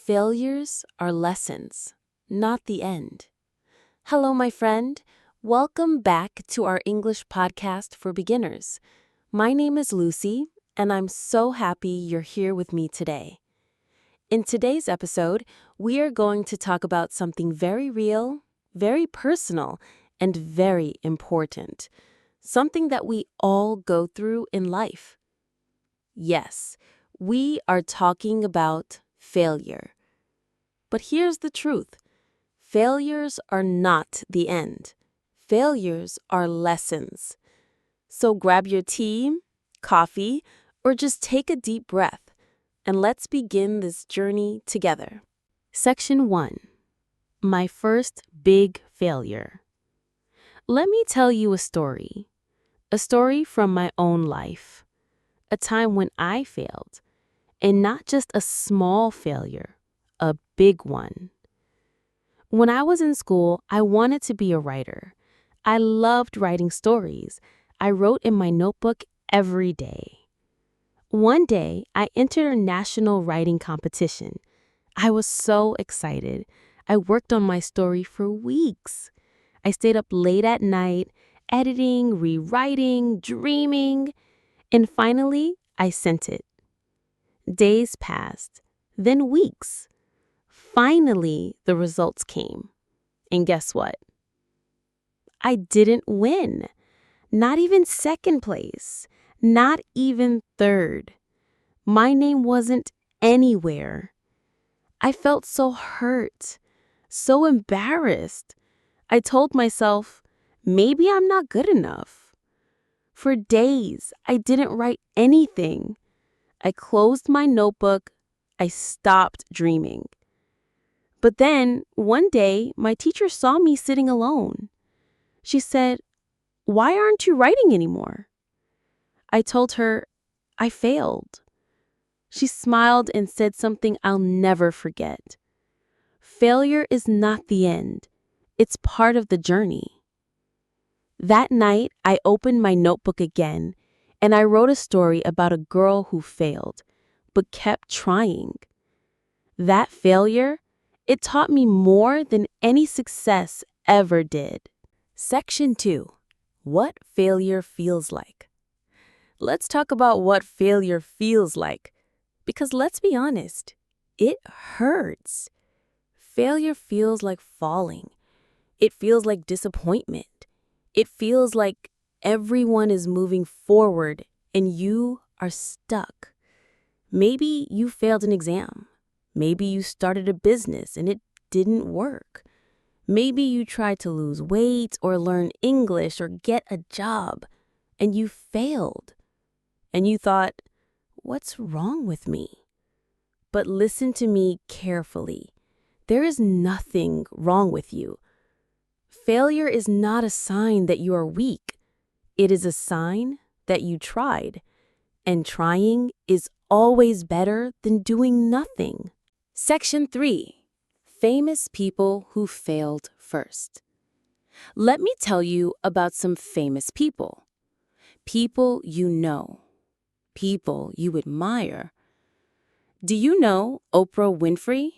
Failures are lessons, not the end. Hello, my friend. Welcome back to our English podcast for beginners. My name is Lucy, and I'm so happy you're here with me today. In today's episode, we are going to talk about something very real, very personal, and very important. Something that we all go through in life. Yes, we are talking about failure. But here's the truth. Failures are not the end. Failures are lessons. So grab your tea, coffee, or just take a deep breath, and let's begin this journey together. Section 1. My first big failure. Let me tell you a story. A story from my own life. A time when I failed. And not just a small failure, a big one. When I was in school, I wanted to be a writer. I loved writing stories. I wrote in my notebook every day. One day, I entered a national writing competition. I was so excited. I worked on my story for weeks. I stayed up late at night, editing, rewriting, dreaming, and finally, I sent it. Days passed, then weeks. Finally, the results came. And guess what? I didn't win. Not even second place. Not even third. My name wasn't anywhere. I felt so hurt, so embarrassed. I told myself, maybe I'm not good enough. For days, I didn't write anything. I closed my notebook. I stopped dreaming. But then, one day, my teacher saw me sitting alone. She said, "Why aren't you writing anymore?" I told her, "I failed." She smiled and said something I'll never forget. Failure is not the end. It's part of the journey. That night, I opened my notebook again, and I wrote a story about a girl who failed, but kept trying. That failure, it taught me more than any success ever did. Section 2. What failure feels like. Let's talk about what failure feels like. Because let's be honest, it hurts. Failure feels like falling. It feels like disappointment. It feels like everyone is moving forward and you are stuck. Maybe you failed an exam. Maybe you started a business and it didn't work. Maybe you tried to lose weight or learn English or get a job and you failed. And you thought, what's wrong with me? But listen to me carefully. There is nothing wrong with you. Failure is not a sign that you are weak. It is a sign that you tried. And trying is always better than doing nothing. Section 3. Famous people who failed first. Let me tell you about some famous people. People you know. People you admire. Do you know Oprah Winfrey?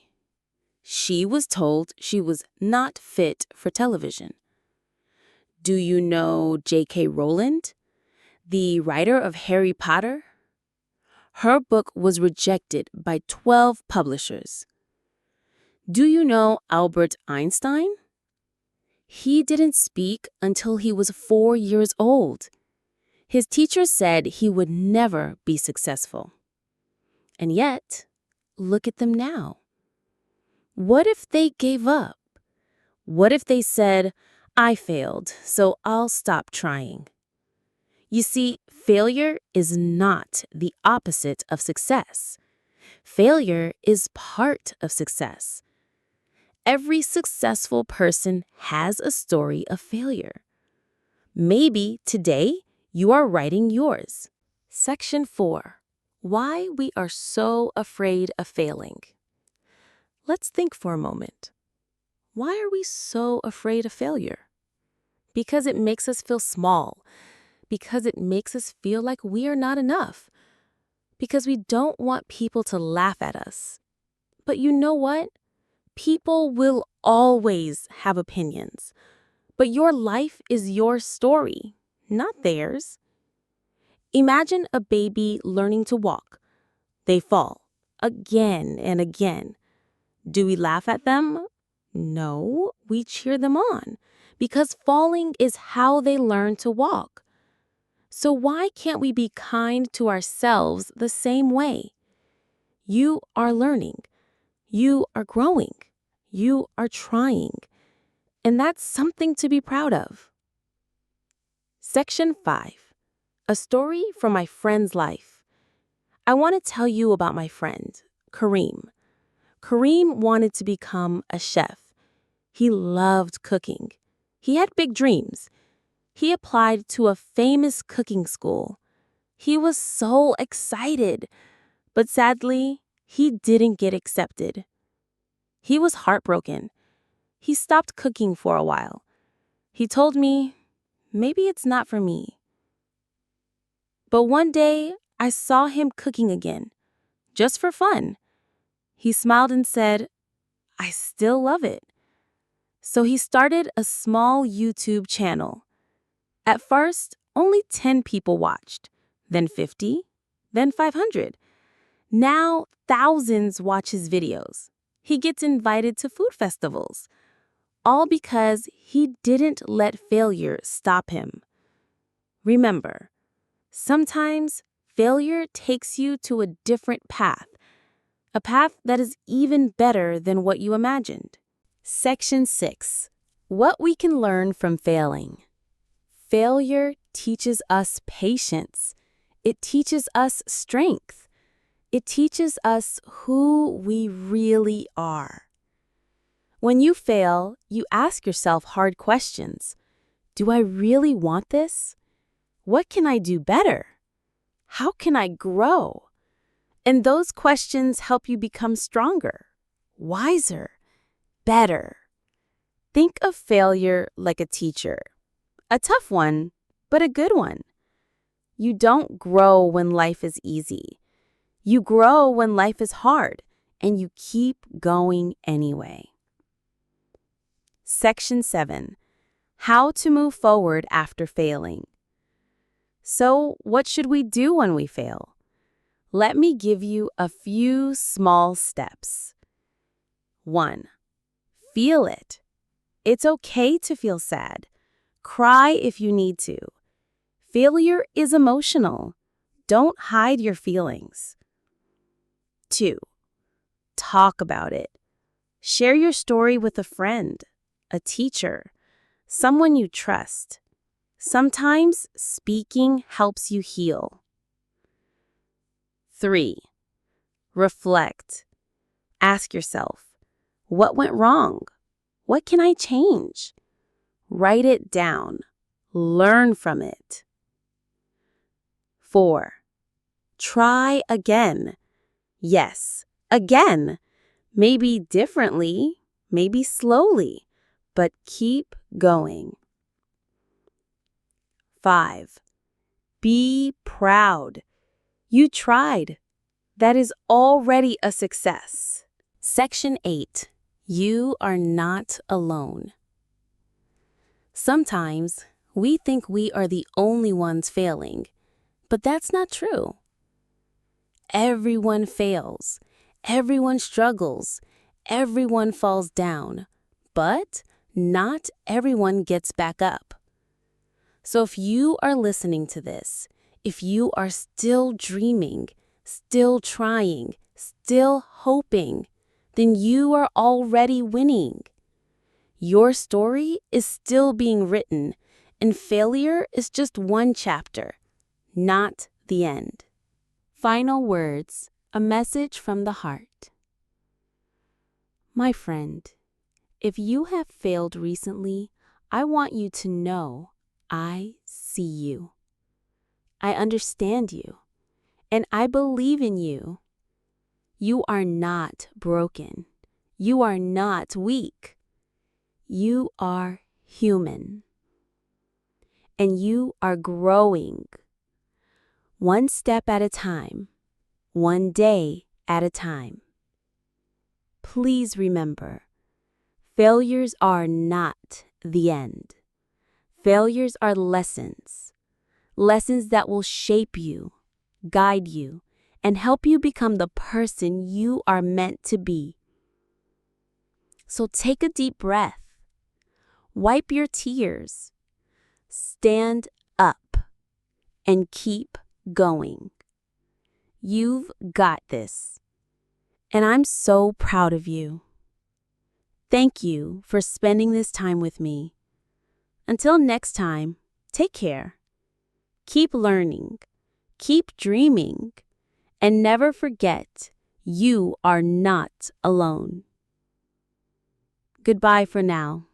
She was told she was not fit for television. Do you know J.K. Rowling, the writer of Harry Potter? Her book was rejected by 12 publishers. Do you know Albert Einstein? He didn't speak until he was 4 years old. His teacher said he would never be successful. And yet, look at them now. What if they gave up? What if they said, I failed, so I'll stop trying? You see, failure is not the opposite of success. Failure is part of success. Every successful person has a story of failure. Maybe today you are writing yours. Section 4. Why we are so afraid of failing. Let's think for a moment. Why are we so afraid of failure? Because it makes us feel small. Because it makes us feel like we are not enough. Because we don't want people to laugh at us. But you know what? People will always have opinions. But your life is your story, not theirs. Imagine a baby learning to walk. They fall again and again. Do we laugh at them? No, we cheer them on because falling is how they learn to walk. So why can't we be kind to ourselves the same way? You are learning. You are growing. You are trying. And that's something to be proud of. Section 5. A story from my friend's life. I want to tell you about my friend, Kareem. Kareem wanted to become a chef. He loved cooking. He had big dreams. He applied to a famous cooking school. He was so excited, but sadly, he didn't get accepted. He was heartbroken. He stopped cooking for a while. He told me, maybe it's not for me. But one day, I saw him cooking again, just for fun. He smiled and said, I still love it. So he started a small YouTube channel. At first, only 10 people watched, then 50, then 500. Now, thousands watch his videos. He gets invited to food festivals, all because he didn't let failure stop him. Remember, sometimes failure takes you to a different path, a path that is even better than what you imagined. Section 6. What we can learn from failing. Failure teaches us patience. It teaches us strength. It teaches us who we really are. When you fail, you ask yourself hard questions. Do I really want this? What can I do better? How can I grow? And those questions help you become stronger, wiser, better. Think of failure like a teacher. A tough one, but a good one. You don't grow when life is easy. You grow when life is hard, and you keep going anyway. Section 7. How to move forward after failing. So, what should we do when we fail? Let me give you a few small steps. 1. Feel it. It's okay to feel sad. Cry if you need to. Failure is emotional. Don't hide your feelings. 2. Talk about it. Share your story with a friend, a teacher, someone you trust. Sometimes speaking helps you heal. 3. Reflect. Ask yourself, what went wrong? What can I change? Write it down. Learn from it. 4. Try again. Yes, again. Maybe differently, maybe slowly, but keep going. 5. Be proud. You tried. That is already a success. Section 8. You are not alone. Sometimes we think we are the only ones failing, but that's not true. Everyone fails. Everyone struggles. Everyone falls down. But not everyone gets back up. So if you are listening to this, if you are still dreaming, still trying, still hoping, then you are already winning. Your story is still being written, and failure is just one chapter, not the end. Final words, a message from the heart. My friend, if you have failed recently, I want you to know I see you. I understand you, and I believe in you. You are not broken. You are not weak. You are human. And you are growing. One step at a time. One day at a time. Please remember, failures are not the end. Failures are lessons. Lessons that will shape you, guide you, and help you become the person you are meant to be. So take a deep breath. Wipe your tears. Stand up and keep going. You've got this. And I'm so proud of you. Thank you for spending this time with me. Until next time, take care. Keep learning, keep dreaming, and never forget you are not alone. Goodbye for now.